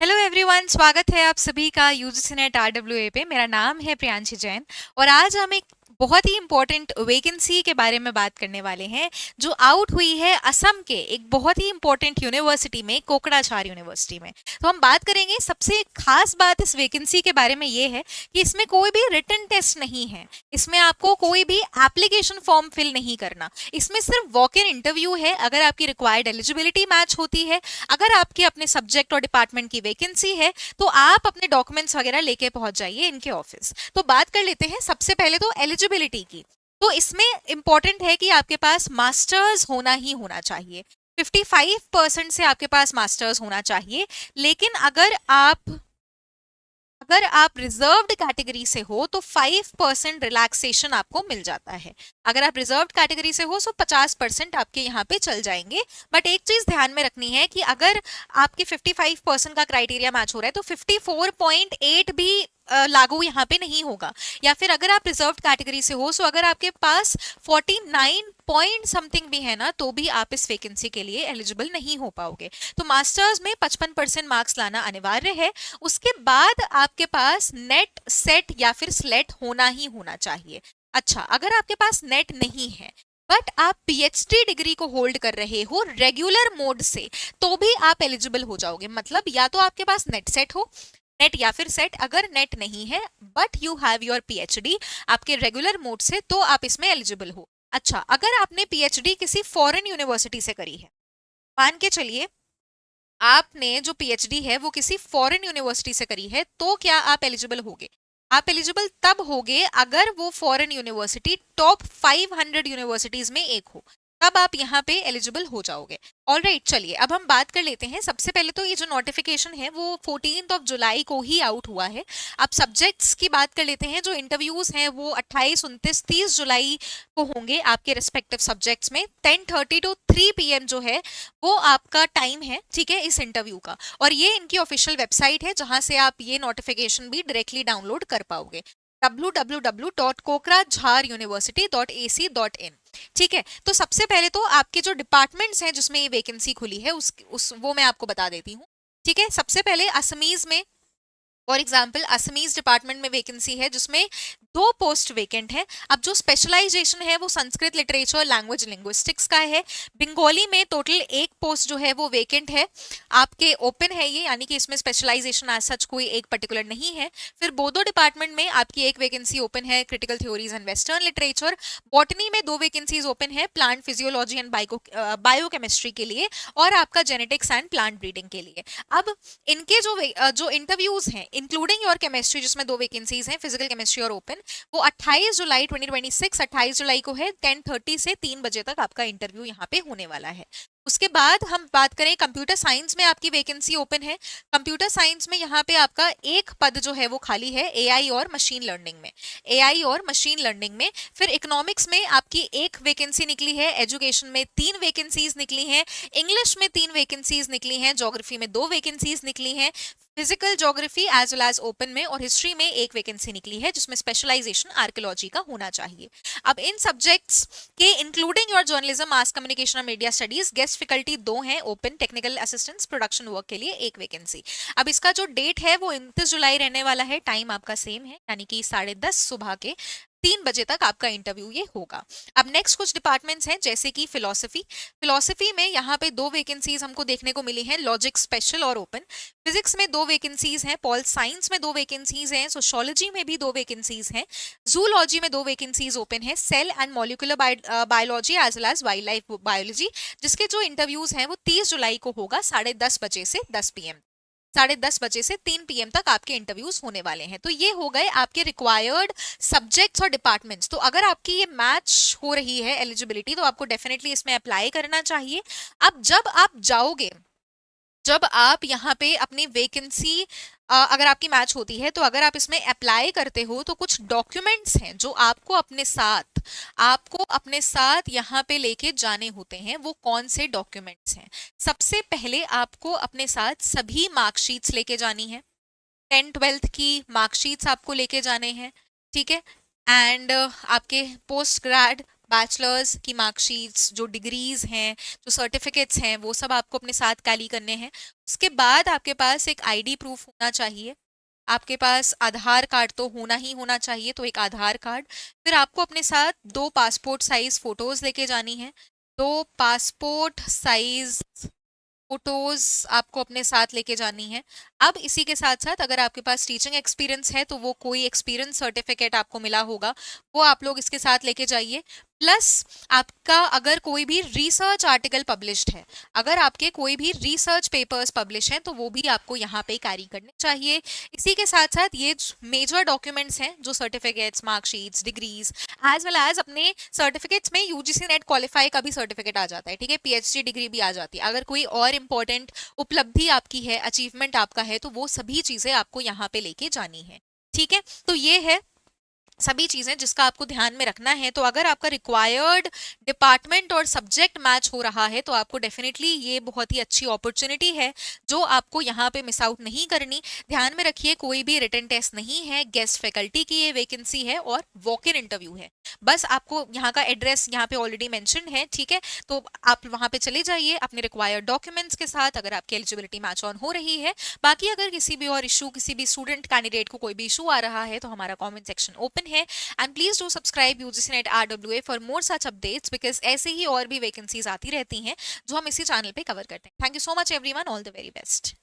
Hello everyone, स्वागत है आप सभी का यूजीसी नेट आरडब्ल्यूए पे। मेरा नाम है प्रियांशी जैन और आज हम एक बहुत ही इंपॉर्टेंट वैकेंसी के बारे में बात करने वाले हैं जो आउट हुई है असम के एक बहुत ही इंपॉर्टेंट यूनिवर्सिटी में, कोकराझार यूनिवर्सिटी में। तो हम बात करेंगे। सबसे खास बात इस वैकेंसी के बारे में ये है कि इसमें कोई भी रिटन टेस्ट नहीं है, इसमें आपको कोई भी एप्लीकेशन फॉर्म फिल नहीं करना, इसमें सिर्फ वॉक इन इंटरव्यू है। अगर आपकी रिक्वायर्ड एलिजिबिलिटी मैच होती है, अगर आपके अपने सब्जेक्ट और डिपार्टमेंट की वैकेंसी है, तो आप अपने डॉक्यूमेंट्स वगैरह लेके पहुंच जाइए इनके ऑफिस। तो बात कर लेते हैं सबसे पहले तो एलिजिबिलिटी की। तो इसमें इंपॉर्टेंट है कि आपके पास मास्टर्स होना ही होना चाहिए। 55% से आपके पास मास्टर्स होना चाहिए। लेकिन अगर आप रिजर्व्ड कैटेगरी से हो तो 5% रिलैक्सेशन आपको मिल जाता है। अगर आप रिजर्व्ड कैटेगरी से हो तो 50% आपके यहाँ पे चल जाएंगे। बट एक चीज ध्यान में रखनी है कि अगर आपके 55% का क्राइटेरिया मैच हो रहा है तो 54.8 भी लागू यहाँ पे नहीं होगा। या फिर अगर आप रिजर्व्ड कैटेगरी से हो, सो अगर आपके पास 49 पॉइंट समथिंग भी है ना, तो भी आप इस वैकेंसी के लिए एलिजिबल नहीं हो पाओगे। तो मास्टर्स में 55% मार्क्स लाना अनिवार्य है। उसके बाद आपके पास नेट, सेट या फिर स्लेट होना ही होना चाहिए। अच्छा, अगर आपके पास नेट नहीं है बट आप पीएचडी डिग्री को होल्ड कर रहे हो रेगुलर मोड से, तो भी आप एलिजिबल हो जाओगे। मतलब या तो आपके पास नेट सेट हो, नेट या फिर सेट। अगर नेट नहीं है but you have your PhD आपके रेगुलर मोड से, तो आप इसमें एलिजिबल हो। अच्छा, अगर आपने पीएचडी किसी फॉरेन यूनिवर्सिटी से करी है, मान के चलिए आपने जो पीएचडी है वो किसी फॉरेन यूनिवर्सिटी से करी है, तो क्या आप एलिजिबल होगे? आप एलिजिबल तब होगे अगर वो फॉरेन यूनिवर्सिटी टॉप 500 यूनिवर्सिटीज में एक हो, तब आप यहाँ पे एलिजिबल हो जाओगे। ऑलराइट, चलिए अब हम बात कर लेते हैं। सबसे पहले तो ये जो नोटिफिकेशन है वो 14 जुलाई को ही आउट हुआ है। अब सब्जेक्ट्स की बात कर लेते हैं। जो इंटरव्यूज हैं वो 28, 29, 30 जुलाई को होंगे आपके रिस्पेक्टिव सब्जेक्ट्स में। 10:30 to 3 PM जो है वो आपका टाइम है, ठीक है, इस इंटरव्यू का। और ये इनकी ऑफिशियल वेबसाइट है जहां से आप ये नोटिफिकेशन भी डायरेक्टली डाउनलोड कर पाओगे, www.kokhrajharuniversity.ac.in। ठीक है, तो सबसे पहले तो आपके जो डिपार्टमेंट्स हैं जिसमें ये वैकेंसी खुली है उस वो मैं आपको बता देती हूँ। ठीक है, सबसे पहले असमीज में, फॉर एग्जाम्पल असमीज डिपार्टमेंट में वैकेंसी है जिसमें 2 पोस्ट वेकेंट है। अब जो स्पेशलाइजेशन है वो संस्कृत लिटरेचर लैंग्वेज लिंग्विस्टिक्स का है। बंगाली में टोटल 1 पोस्ट जो है वो वेकेंट है, आपके ओपन है ये, यानी कि इसमें स्पेशलाइजेशन एज सच कोई एक पर्टिकुलर नहीं है। फिर बोडो डिपार्टमेंट में आपकी 1 वैकेंसी ओपन है, critical theories and western literature. Botany में 2 वैकेंसीज ओपन है, प्लांट फिजियोलॉजी एंड बायोकेमिस्ट्री के लिए, और आपका जेनेटिक्स एंड प्लांट ब्रीडिंग के लिए। अब इनके जो इंटरव्यूज हैं इंक्लूडिंग योर केमिस्ट्री, जिसमें 2 वैकेंसीज हैं, फिजिकल केमिस्ट्री और ओपन, वो 28 जुलाई 2026 28 जुलाई को है। 10:30 से 3 बजे तक आपका इंटरव्यू यहाँ पे होने वाला है। उसके बाद हम बात करें कंप्यूटर साइंस में, आपकी वैकेंसी ओपन है। कंप्यूटर साइंस में यहाँ पे आपका 1 पद जो है वो खाली है एआई और मशीन लर्निंग में, एआई और मशीन लर्निंग में। फिर इकोनॉमिक्स में आपकी 1 वैकेंसी निकली है, एजुकेशन में 3 वैकेंसीज निकली हैं, इंग्लिश में 3 वैकेंसीज निकली हैं, ज्योग्राफी में 2 वैकेंसीज निकली हैं, physical geography as well as open में, और हिस्ट्री में 1 वैकेंसी निकली है जिसमें स्पेशलाइजेशन आर्कियोलॉजी का होना चाहिए। अब इन सब्जेक्ट्स के including your journalism, mass communication और मीडिया स्टडीज, गेस्ट फैकल्टी 2 हैं open, technical assistants production work के लिए 1 वैकेंसी। अब इसका जो डेट है वो 29 जुलाई रहने वाला है। टाइम आपका सेम है, यानी कि 10:30 सुबह के 3 बजे तक आपका इंटरव्यू ये होगा। अब नेक्स्ट कुछ डिपार्टमेंट्स हैं जैसे कि फिलोसफी में यहाँ पे 2 वैकेंसीज हमको देखने को मिली हैं, लॉजिक स्पेशल और ओपन। फिजिक्स में 2 वैकेंसीज हैं, पॉल साइंस में 2 वैकेंसीज हैं, सोशियोलॉजी में भी 2 वैकेंसीज हैं, जूलॉजी में 2 वैकेंसीज ओपन है, cell and molecular biology as well as wild life biology, जिसके जो इंटरव्यूज हैं वो 30 जुलाई को होगा 10:30 बजे से 10 PM। 10:30 बजे से 3 PM तक आपके इंटरव्यूज होने वाले हैं। तो ये हो गए आपके रिक्वायर्ड सब्जेक्ट्स और डिपार्टमेंट्स। तो अगर आपकी ये मैच हो रही है एलिजिबिलिटी, तो आपको डेफिनेटली इसमें अप्लाई करना चाहिए। अब जब आप यहाँ पे अपनी वैकेंसी, अगर आपकी मैच होती है, तो अगर आप इसमें अप्लाई करते हो तो कुछ डॉक्यूमेंट्स हैं जो आपको अपने साथ यहाँ पे लेके जाने होते हैं। वो कौन से डॉक्यूमेंट्स हैं? सबसे पहले आपको अपने साथ सभी मार्कशीट्स लेके जानी है, 10th-12th की मार्कशीट्स आपको लेके जाने हैं, ठीक है। एंड आपके पोस्ट ग्रेड बैचलर्स की मार्कशीट्स, जो डिग्रीज हैं, जो सर्टिफिकेट्स हैं, वो सब आपको अपने साथ कैली करने हैं। उसके बाद आपके पास एक आईडी प्रूफ होना चाहिए, आपके पास आधार कार्ड तो होना ही होना चाहिए, तो एक आधार कार्ड। फिर आपको अपने साथ 2 पासपोर्ट साइज फोटोज लेके जानी है। 2 पासपोर्ट साइज फोटोज आपको अपने साथ लेके जानी है। अब इसी के साथ साथ अगर आपके पास टीचिंग एक्सपीरियंस है तो वो कोई एक्सपीरियंस सर्टिफिकेट आपको मिला होगा, वो आप लोग इसके साथ लेके जाइए। प्लस आपका अगर कोई भी रिसर्च आर्टिकल पब्लिश्ड है, अगर आपके कोई भी रिसर्च पेपर्स पब्लिश हैं, तो वो भी आपको यहाँ पे कैरी करने चाहिए। इसी के साथ साथ ये मेजर डॉक्यूमेंट्स हैं, जो certificates, marksheets, degrees, as well as अपने सर्टिफिकेट्स में यूजीसी नेट क्वालिफाई का भी सर्टिफिकेट आ जाता है, ठीक है, पीएचडी डिग्री भी आ जाती है। अगर कोई और इंपॉर्टेंट उपलब्धि आपकी है, अचीवमेंट आपका है, तो वो सभी चीजें आपको यहाँ पे लेके जानी है, ठीक है। तो ये है सभी चीजें जिसका आपको ध्यान में रखना है। तो अगर आपका रिक्वायर्ड डिपार्टमेंट और सब्जेक्ट मैच हो रहा है, तो आपको डेफिनेटली ये बहुत ही अच्छी अपॉर्चुनिटी है जो आपको यहाँ पे मिस आउट नहीं करनी। ध्यान में रखिए, कोई भी रिटन टेस्ट नहीं है, गेस्ट फैकल्टी की ये वैकेंसी है और वॉक इन इंटरव्यू है। बस आपको यहाँ का एड्रेस यहाँ पे ऑलरेडी मेंशन है, ठीक है, तो आप वहां पे चले जाइए अपने रिक्वायर्ड डॉक्यूमेंट्स के साथ, अगर आपकी एलिजिबिलिटी मैच ऑन हो रही है। बाकी अगर किसी भी और इशू, किसी भी स्टूडेंट कैंडिडेट को कोई भी इशू आ रहा है, तो हमारा कमेंट सेक्शन ओपन है। And please do subscribe UGC net RWA for more such updates, because ऐसे ही और भी वैकेंसीज आती रहती हैं जो हम इसी चैनल पे कवर करते हैं। Thank you so much everyone, all the very best.